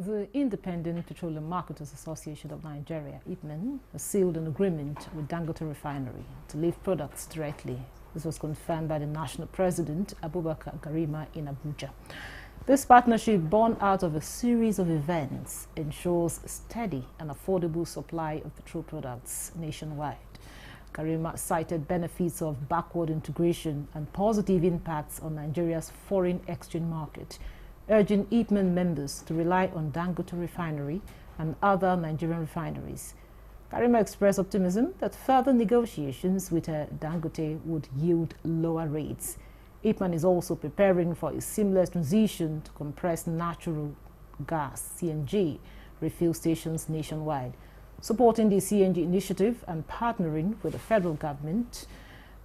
The Independent Petroleum Marketers Association of Nigeria, IPMAN, has sealed an agreement with Dangote Refinery to lift products directly. This was confirmed by the national president, Abubakar Garima, in Abuja. This partnership, born out of a series of events, ensures steady and affordable supply of petrol products nationwide. Garima cited benefits of backward integration and positive impacts on Nigeria's foreign exchange market, urging IPMAN members to rely on Dangote Refinery and other Nigerian refineries. Garima expressed optimism that further negotiations with Dangote would yield lower rates. IPMAN is also preparing for a seamless transition to compressed natural gas, CNG, refuel stations nationwide. Supporting the CNG initiative and partnering with the federal government,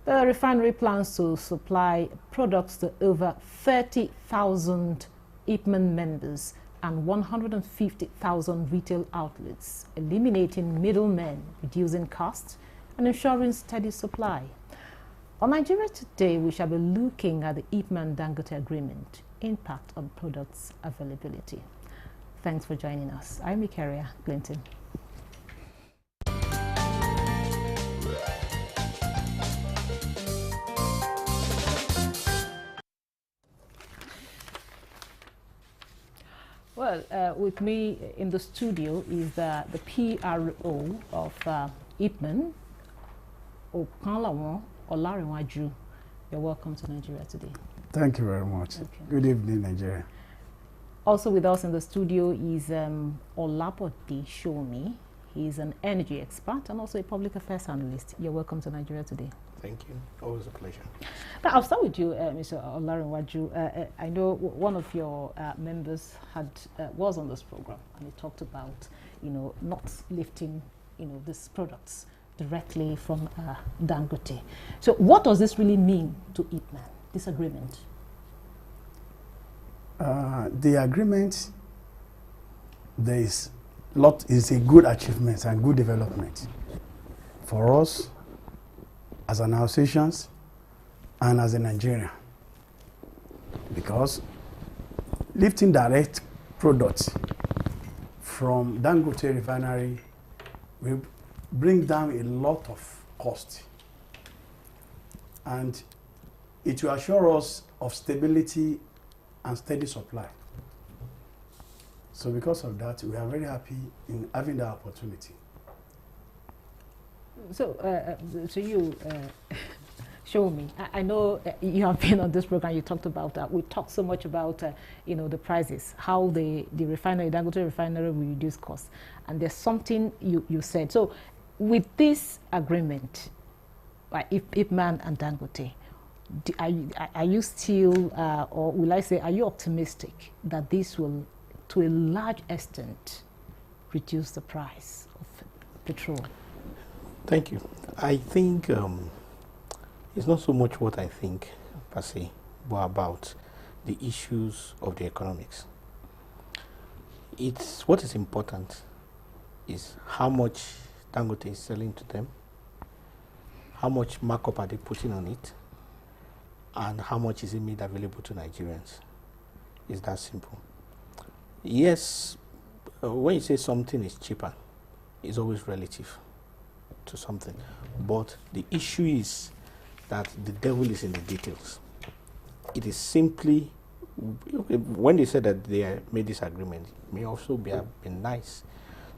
the refinery plans to supply products to over 30,000 IPMAN members and 150,000 retail outlets, eliminating middlemen, reducing costs, and ensuring steady supply. On Nigeria Today, we shall be looking at the IPMAN-Dangote agreement, impact on products availability. Thanks for joining us. I'm Ikaria Clinton. Well, with me in the studio is the PRO of IPMAN, Okanlawon Olarinwaju. You're welcome to Nigeria Today. Thank you very much. Okay. Good evening, Nigeria. Also with us in the studio is Olabode Shomi. He's an energy expert and also a public affairs analyst. You're welcome to Nigeria Today. Thank you. Always a pleasure. Now, I'll start with you, Mr. Olarinwaju. I know one of your members was on this program, and he talked about, not lifting, these products directly from Dangote. So, what does this really mean to IPMAN? This agreement? The agreement, is a good achievement and good development for us as an association and as a Nigerian, because lifting direct products from Dangote Refinery will bring down a lot of cost, and it will assure us of stability and steady supply. So because of that, we are very happy in having the opportunity. So, you show me. I know you have been on this program. You talked about that. We talked so much about the prices, how the refinery, Dangote Refinery, will reduce costs. And there's something you said. So, with this agreement, like IPMAN and Dangote, are you still, or will I say, are you optimistic that this will, to a large extent, reduce the price of petrol? Thank you. I think it's not so much what I think per se, but about the issues of the economics. What is important is how much Dangote is selling to them, how much markup are they putting on it, and how much is it made available to Nigerians. It's that simple. Yes, when you say something is cheaper, it's always relative to something, but the issue is that the devil is in the details. It is simply, when they said that they made this agreement, it may also have been nice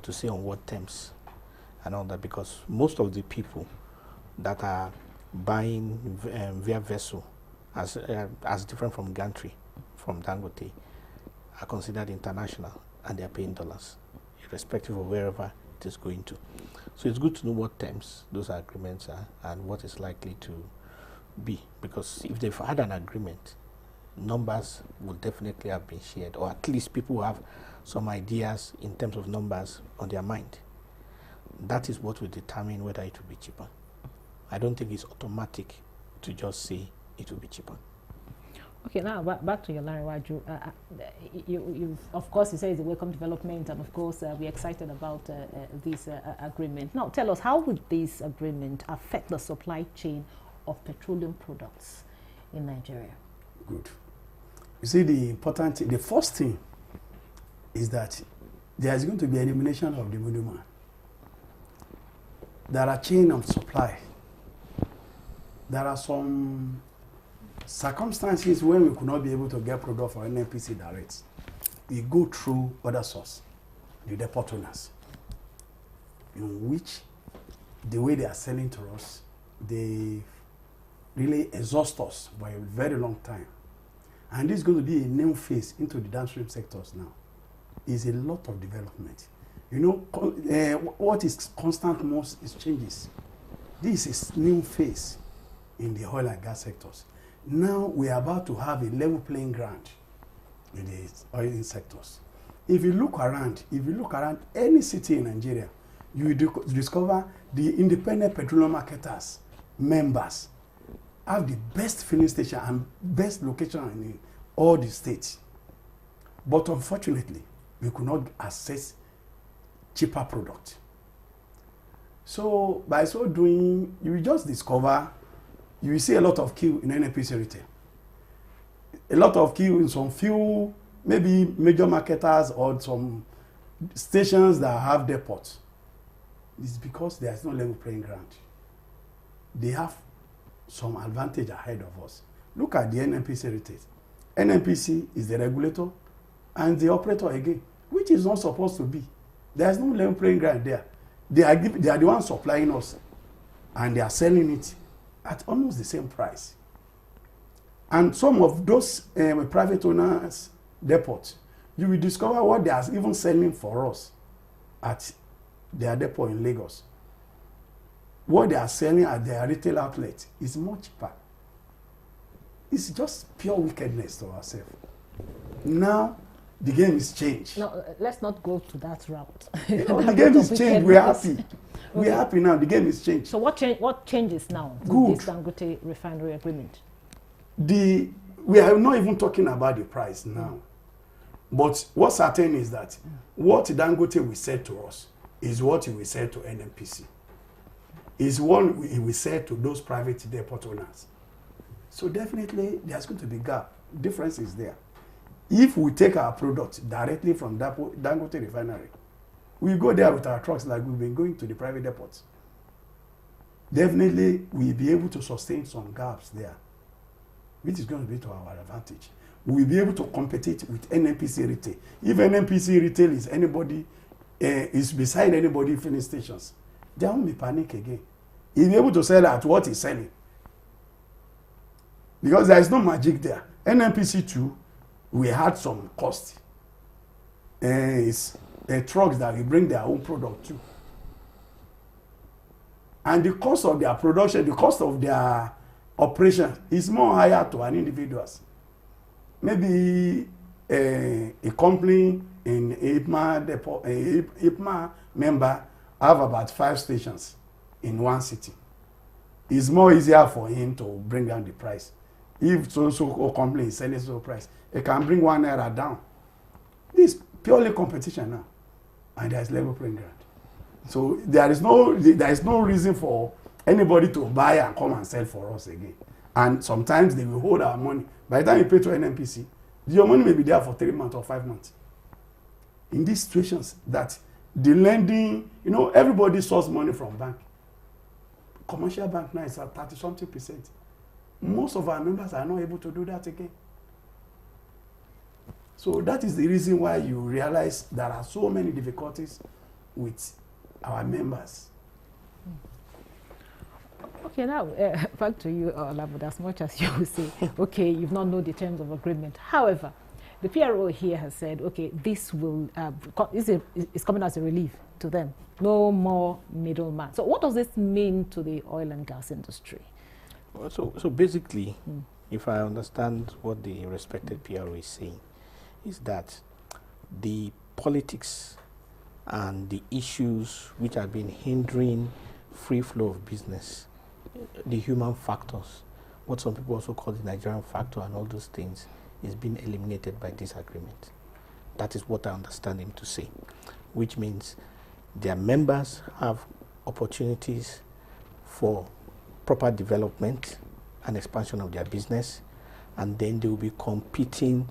to say on what terms and all that, because most of the people that are buying via vessel as different from gantry, from Dangote, are considered international, and they are paying dollars, irrespective of wherever it is going to. So it's good to know what terms those agreements are and what is likely to be, because if they've had an agreement, numbers will definitely have been shared, or at least people have some ideas in terms of numbers on their mind. That is what will determine whether it will be cheaper. I don't think it's automatic to just say it will be cheaper. Okay, now back to your Olarinwaju. You of course, you say it's a welcome development, and of course, we're excited about this agreement. Now, tell us, how would this agreement affect the supply chain of petroleum products in Nigeria? Good. You see, the first thing is that there is going to be elimination of the middleman. There are chain of supply. There are some circumstances when we could not be able to get product for NNPC direct. We go through other source, the depot owners, in which the way they are selling to us, they really exhaust us for a very long time. And this is going to be a new phase into the downstream sectors now. Is a lot of development. You know, what is constant most is changes. This is new phase in the oil and gas sectors. Now we are about to have a level playing ground in the oil sectors. If you look around any city in Nigeria, you discover the independent petroleum marketers, members, have the best filling station and best location in all the states. But unfortunately, we could not access cheaper product. So by so doing, you will just discover, you will see a lot of queue in NNPC retail. A lot of queue in some few, maybe major marketers or some stations that have depots. It's because there is no level playing ground. They have some advantage ahead of us. Look at the NNPC retail. NNPC is the regulator and the operator again, which is not supposed to be. There is no level playing ground there. They are the ones supplying us, and they are selling it at almost the same price. And some of those private owners' depots, you will discover what they are even selling for us at their depot in Lagos. What they are selling at their retail outlet is much cheaper. It's just pure wickedness to ourselves. Now, the game is changed. No, let's not go to that route. You know, the game is changed. We're happy. We're happy now. The game is changed. So what changes now with Good. this Dangote refinery agreement? We are not even talking about the price now. But what's certain is that what Dangote will say to us is what he will say to NNPC. Is what he will say to those private depot owners. So definitely there's going to be gap. Difference is there. If we take our product directly from Dangote refinery, we go there with our trucks like we've been going to the private depots. Definitely we'll be able to sustain some gaps there, which is going to be to our advantage. We'll be able to compete with NNPC retail. If NNPC retail is anybody, is beside anybody filling stations, there won't be panic again. He'll be able to sell at what he's selling. Because there is no magic there. NNPC too, we had some cost. It's trucks that will bring their own product too. And the cost of their production, the cost of their operation is more higher to an individuals. Maybe a company in IPMA member have about 5 stations in one city. It's more easier for him to bring down the price. If so company is selling so price, it can bring 1 naira down. This is purely competition now, and there is level playing ground. So there is no reason for anybody to buy and come and sell for us again. And sometimes they will hold our money. By the time you pay to NNPC, your money may be there for 3 months or 5 months. In these situations, that the lending, you know, everybody source money from bank. Commercial bank now is at 30-something%. Most of our members are not able to do that again. So that is the reason why you realize there are so many difficulties with our members. Okay, now back to you, Olabode, as much as you will say, okay, you've not known the terms of agreement. However, the PRO here has said, okay, this will is coming as a relief to them. No more middleman. So what does this mean to the oil and gas industry? Well, so basically, if I understand what the respected PRO is saying, is that the politics and the issues which have been hindering free flow of business, the human factors, what some people also call the Nigerian factor and all those things, is being eliminated by this agreement. That is what I understand him to say, which means their members have opportunities for proper development and expansion of their business, and then they will be competing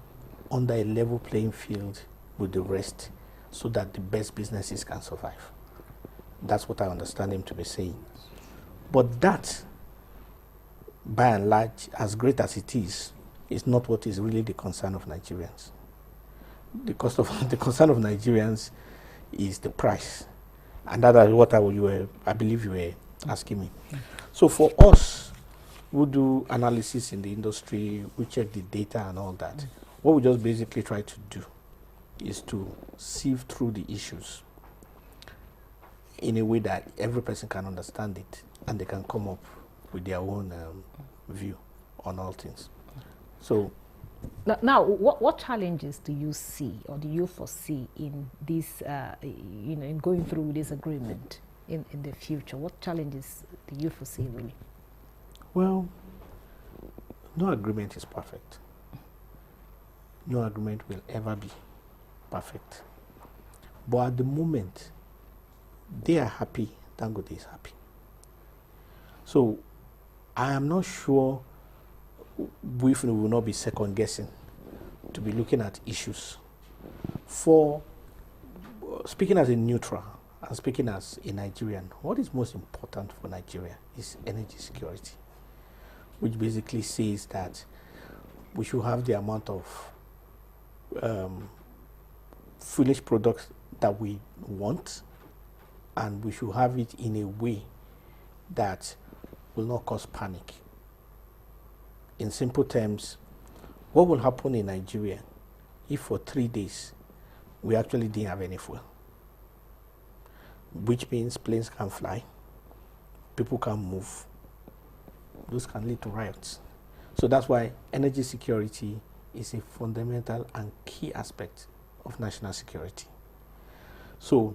under a level playing field with the rest so that the best businesses can survive. That's what I understand him to be saying. But that, by and large, as great as it is not what is really the concern of Nigerians. The concern of Nigerians is the price. And that is what I believe you were asking me. So for us, who do analysis in the industry, we check the data and all that. What we just basically try to do is to sieve through the issues in a way that every person can understand it and they can come up with their own view on all things. So now, what challenges do you see or do you foresee in this, in going through this agreement in the future? What challenges do you foresee, really? Well, no agreement is perfect. No agreement will ever be perfect. But at the moment, they are happy, Dangote is happy. So I am not sure if we will not be second guessing to be looking at issues. For speaking as a neutral and speaking as a Nigerian, what is most important for Nigeria is energy security, which basically says that we should have the amount of finished products that we want, and we should have it in a way that will not cause panic. In simple terms, what will happen in Nigeria if for 3 days we actually didn't have any fuel? Which means planes can't fly, people can't move. Those can lead to riots. So that's why energy security is a fundamental and key aspect of national security. So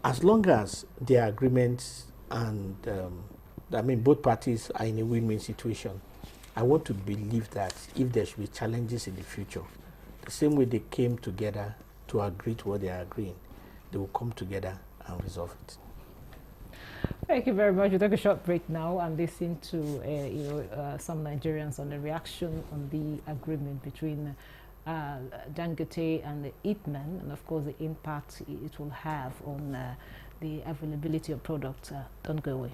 as long as there are agreements and both parties are in a win-win situation, I want to believe that if there should be challenges in the future, the same way they came together to agree to what they are agreeing, they will come together and resolve it. Thank you very much. We'll take a short break now and listen to some Nigerians on the reaction on the agreement between Dangote and the Ipman, and of course the impact it will have on the availability of products. Don't go away.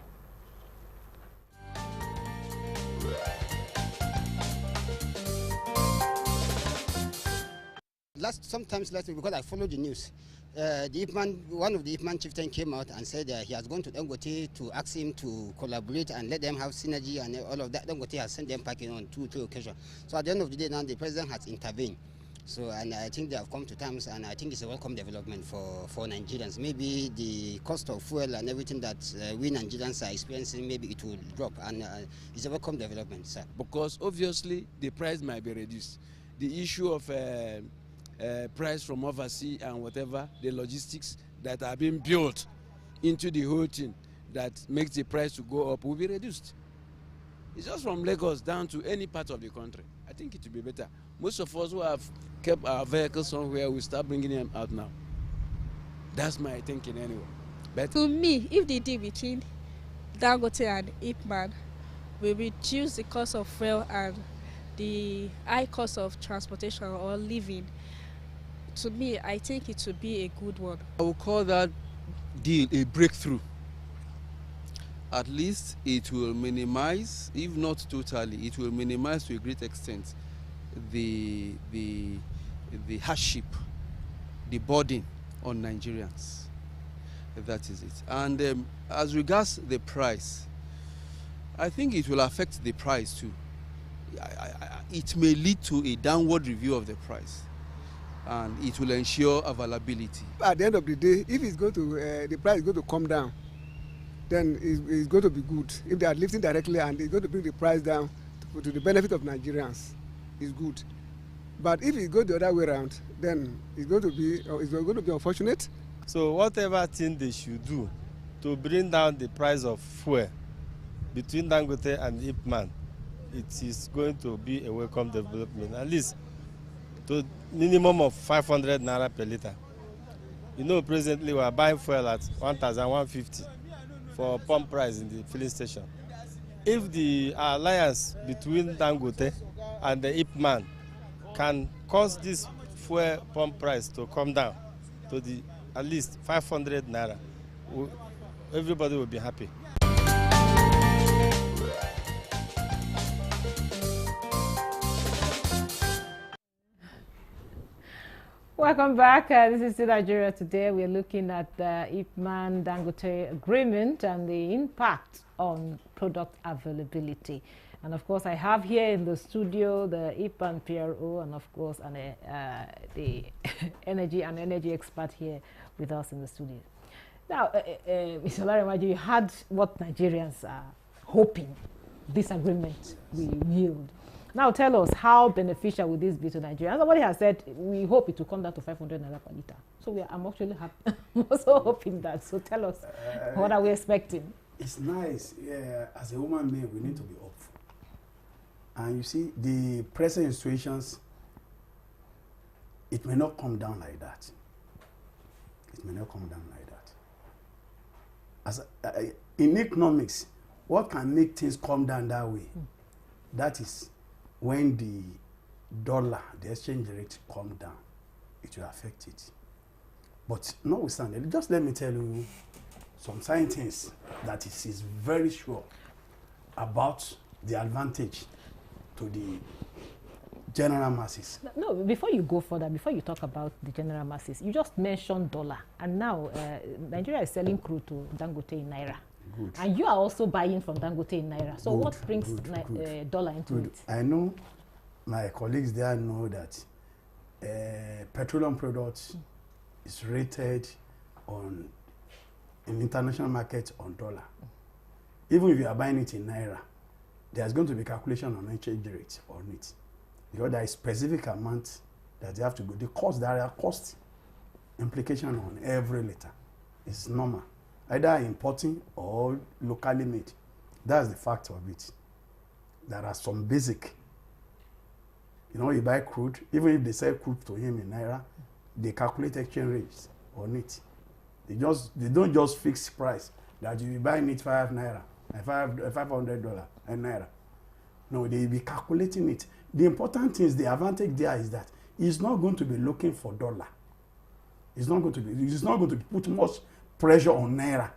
Sometimes last week, because I followed the news, one of the Ipman chieftain came out and said he has gone to Dangote to ask him to collaborate and let them have synergy and all of that. Dangote has sent them packing on two occasions. So at the end of the day now, the president has intervened. So, and I think they have come to terms, and I think it's a welcome development for Nigerians. Maybe the cost of fuel and everything that we Nigerians are experiencing, maybe it will drop, and it's a welcome development, sir. Because obviously the price might be reduced. The issue of price from overseas and whatever, the logistics that are being built into the whole thing that makes the price to go up will be reduced. It's just from Lagos down to any part of the country. I think it will be better. Most of us who have kept our vehicles somewhere will start bringing them out now. That's my thinking anyway. But to me, if the deal between Dangote and Ipman will reduce the cost of fuel and the high cost of transportation or living, to me, I think it would be a good one. I would call that deal a breakthrough. At least it will minimize, if not totally, it will minimize to a great extent the hardship, the burden on Nigerians. That is it. And as regards the price, I think it will affect the price too. It may lead to a downward review of the price, and it will ensure availability. At the end of the day, if it's going to the price is going to come down, then it's going to be good. If they are lifting directly and it's going to bring the price down to the benefit of Nigerians, it's good. But if it goes the other way around, then it's going to be unfortunate. So whatever thing they should do to bring down the price of fuel between Dangote and Ipman, it is going to be a welcome development, at least to minimum of 500 naira per liter. You know, presently we are buying fuel at 1,150 for pump price in the filling station. If the alliance between Dangote and the Ipman can cause this fuel pump price to come down to the at least 500 naira, everybody will be happy. Welcome back. This is Nta Nigeria. Today we are looking at the Ipman Dangote agreement and the impact on product availability. And of course, I have here in the studio the Ipman PRO and of course the energy expert here with us in the studio. Now, Mr. Laremaji, you had what Nigerians are hoping this agreement will yield. Now tell us, how beneficial will this be to Nigeria? Somebody has said we hope it will come down to 500 naira per litre. So I'm actually happy. I'm also hoping that. So tell us, what are we expecting? It's nice. Yeah, as a woman being, we need to be hopeful. And you see, the present situations, it may not come down like that. It may not come down like that. In economics, what can make things come down that way? That is when the dollar, the exchange rate, come down, it will affect it. But notwithstanding, just let me tell you some scientists that is very sure about the advantage to the general masses. No, before you go further, before you talk about the general masses, you just mentioned dollar, and now Nigeria is selling crude to Dangote in Naira. Good. And you are also buying from Dangote in Naira. So what brings dollar into it? I know my colleagues there know that petroleum products is rated in international market on dollar. Even if you are buying it in Naira, there's going to be calculation on exchange rate on it. Because there is specific amount that they have to go. The cost, there are cost implication on every liter. It's normal. Either importing or locally made. That's the fact of it. There are some basic. You know, you buy crude, even if they sell crude to him in Naira, they calculate exchange rates on it. They don't just fix price that you buy it 5 naira, $500 and Naira. No, they will be calculating it. The important thing is, the advantage there is that he's not going to be looking for dollar. It's not going to put much pressure on Naira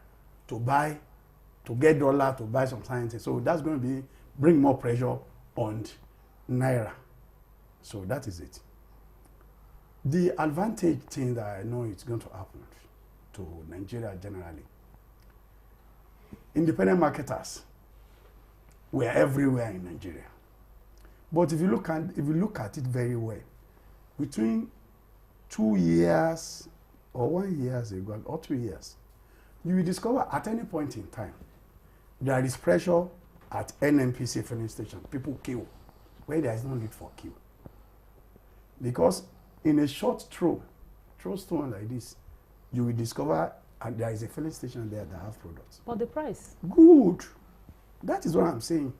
to get dollar to buy some sciences. So that's going to bring more pressure on Naira. So that is it. The advantage thing that I know it's going to happen to Nigeria generally. Independent marketers were everywhere in Nigeria. But if you look at it very well, between 2 years or 1 year ago or 2 years, you will discover at any point in time there is pressure at NNPC filling station. People queue where there is no need for queue. Because in a short throw stone like this, you will discover there is a filling station there that have products. But the price? Good. That is what I'm saying.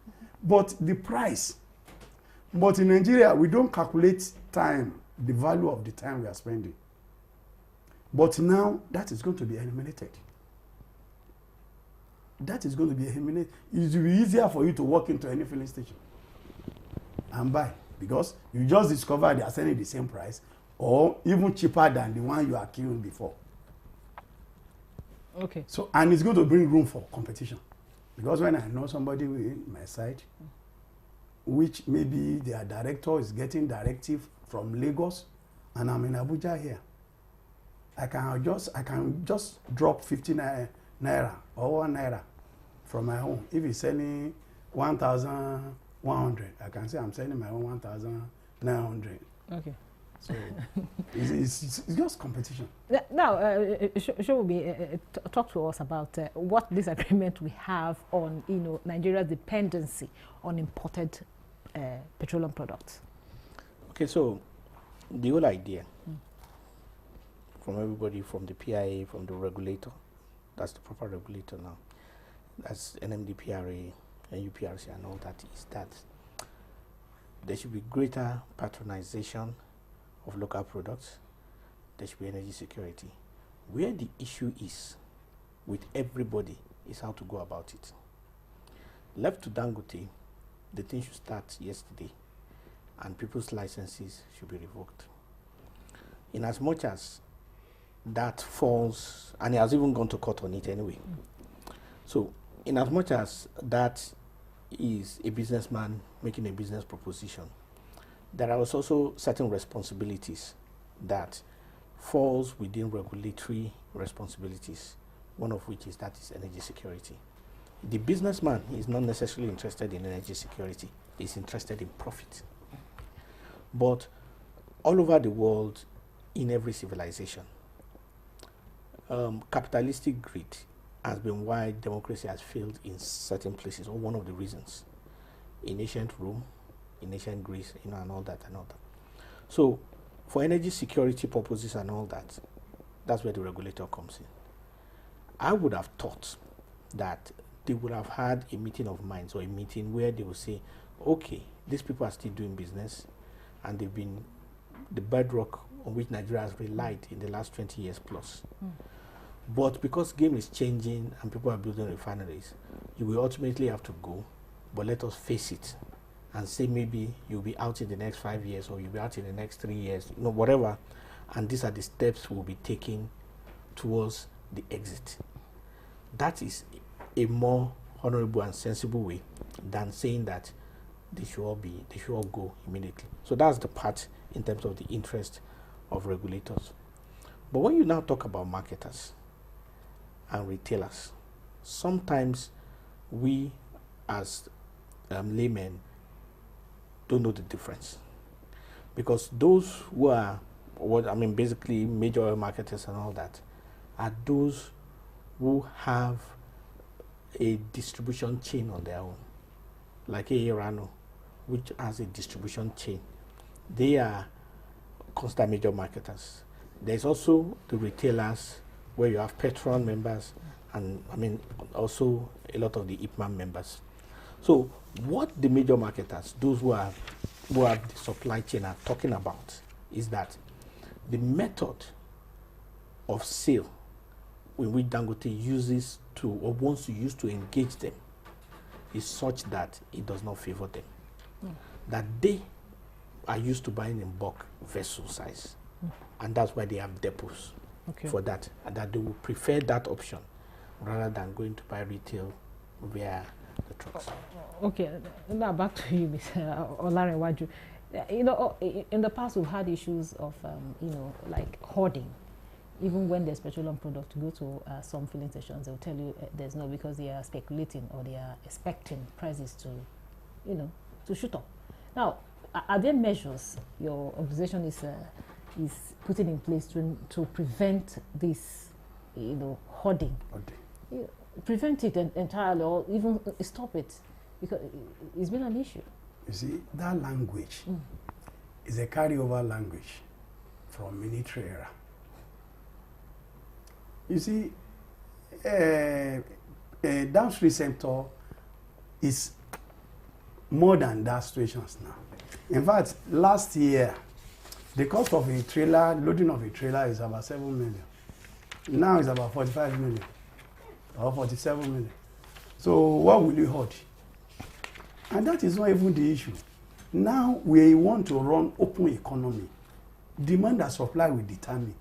But the price. But in Nigeria, we don't calculate time, the value of the time we are spending. But now, that is going to be eliminated. That is going to be eliminated. It will be easier for you to walk into any filling station and buy, because you just discover they are selling the same price or even cheaper than the one you are queuing before. Okay. So, and it's going to bring room for competition. Because when I know somebody in my side, which maybe their director is getting directive from Lagos, and I'm in Abuja here, I can just drop 50 naira or 1 naira from my home. If he's selling 1,100, I can say I'm selling my own 1,900. Okay. So it's just competition. Now, talk to us about what this agreement we have on Nigeria's dependency on imported petroleum products. Okay, so the whole idea from everybody, from the PIA, from the regulator, that's the proper regulator now, that's NMDPRA and UPRC and all that, is that there should be greater patronization of local products. There should be energy security. Where the issue is with everybody is how to go about it. Left to Dangote, the thing should start yesterday and people's licenses should be revoked. in as much as that falls, and he has even gone to court on it anyway. So, in as much as that is a businessman making a business proposition, there are also certain responsibilities that falls within regulatory responsibilities, one of which is energy security. The businessman is not necessarily interested in energy security, he's interested in profit. But all over the world, in every civilization, capitalistic greed has been why democracy has failed in certain places, or one of the reasons. In ancient Rome, in ancient Greece, and all that. So, for energy security purposes and all that, that's where the regulator comes in. I would have thought that they would have had a meeting of minds, or a meeting where they will say, okay, these people are still doing business, and they've been the bedrock on which Nigeria has relied in the last 20 years plus. But because game is changing and people are building refineries, you will ultimately have to go, but let us face it and say maybe you'll be out in the next 5 years, or you'll be out in the next 3 years, whatever, and these are the steps we'll be taking towards the exit. That is a more honorable and sensible way than saying that they should all go immediately. So that's the part in terms of the interest of regulators. But when you now talk about marketers and retailers, sometimes we as laymen don't know the difference, because those who are basically major oil marketers and all that are those who have a distribution chain on their own, like Rano, which has a distribution chain. They are constant major marketers. There's also the retailers, where you have Petron members, and also a lot of the IPMAN members. So what the major marketers, those who have the supply chain, are talking about is that the method of sale in which Dangote uses to, or wants to use to engage them, is such that it does not favor them. That they are used to buying in bulk vessel size, and that's why they have depots for that, and that they would prefer that option rather than going to buy retail via the trucks. Okay, now back to you, Mr. Olarewaju. In the past we've had issues of, like hoarding. Even when there's petroleum product, to go to some filling stations, they'll tell you there's no, because they are speculating, or they are expecting prices to, to shoot up. Now, are there measures your organization is putting in place to prevent this, hoarding? Prevent it entirely, or even stop it, because it's been an issue. You see, that language is a carryover language from military era. You see, a downstream sector is more than that situations now. In fact, last year, the cost of a trailer, loading of a trailer, is about 7 million. Now it's about 45 million or 47 million. So what will you hoard? And that is not even the issue. Now we want to run open economy. Demand and supply will determine.